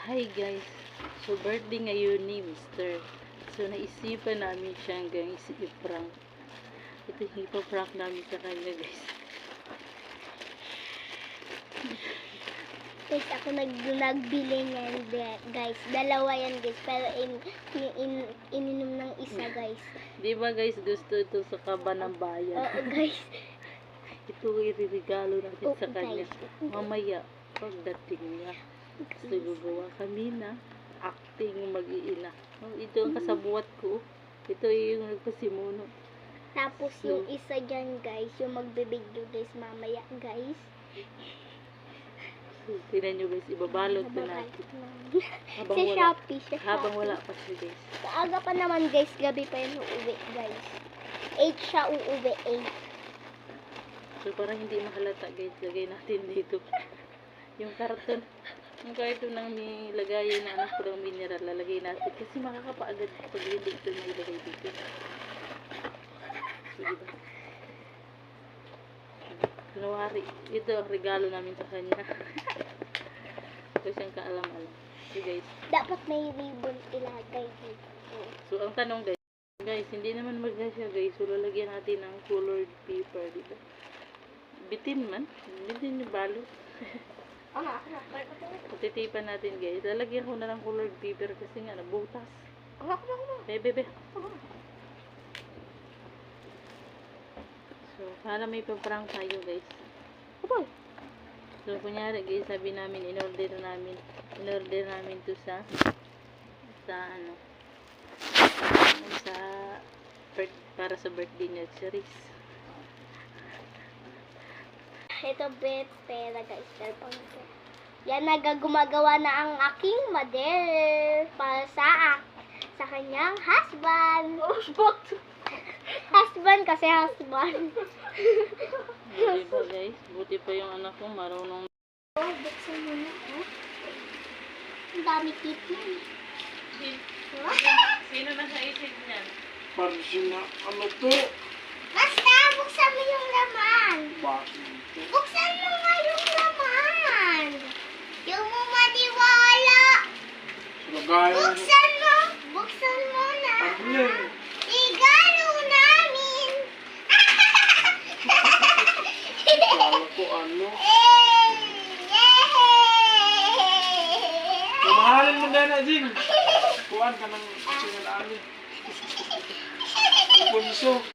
Hi guys, so birthday ngayon ni Mr. So naisipan namin siyang guys i-prank. Ito yung ipaprank namin sa kanya guys. Guys, ako nagbili niyan guys. Dalawa yan guys, pero ininom ng isa guys. Di ba guys, gusto ito sa kaba ng bayan? Oo guys. Ito iririgalo natin sa kanya. Guys. Mamaya, pagdating niya. So, gagawa kami na acting mag-iina. Oh, ito ang kasabuat ko. Ito yung nagpasimuno. Tapos yung isa dyan guys, yung magbibigyo guys mamaya guys. So, tingnan nyo guys, ibabalot na natin. Sa Shopee. Habang wala pa siya guys. Kaaga pa naman guys, gabi pa yun uuwi guys. 8 siya uuwi, 8. So, parang hindi mahalata guys, lagay natin dito. Yung karton. Yung karton nang nilagay na anak ko ng mineral, lalagay natin. Kasi makakapaagad pag hindi ito na ilagay dito. So, diba? Kunwari, ito ang regalo namin sa kanya. Ito siyang kaalam-alam. So guys. Dapat may ribbon ilagay dito. So ang tanong guys, hindi naman magkasya guys. So lalagyan natin ng colored paper dito. Bitin man. Bitin yung balot. Patitipan natin guys. Lalagyan ko na ng colored paper kasi nga nabutas. Bebe. So, para may prank tayo guys. So, kunyari guys, sabi namin, in-order namin to sa ano, para sa birthday niya, Charis. Ito pera guys, yan gumagawa na ang aking mother para sa kanyang husband. Husband kasi husband. Buti pa guys, buti pa yung anak ko marunong. Buksan mo na ang dami tip na Sino na sa isip niyan? Pansin na ano to? Basta, buksan mo yung laman. Bakit ito? Buksan mo nga yung laman. Yung mo maniwala. Lagayan. Buksan mo na. Ano yan? Regalo namin. Kala ko ano? Mamahalin mo na Jing. Kuhan ka ng sinalamin. Bunso.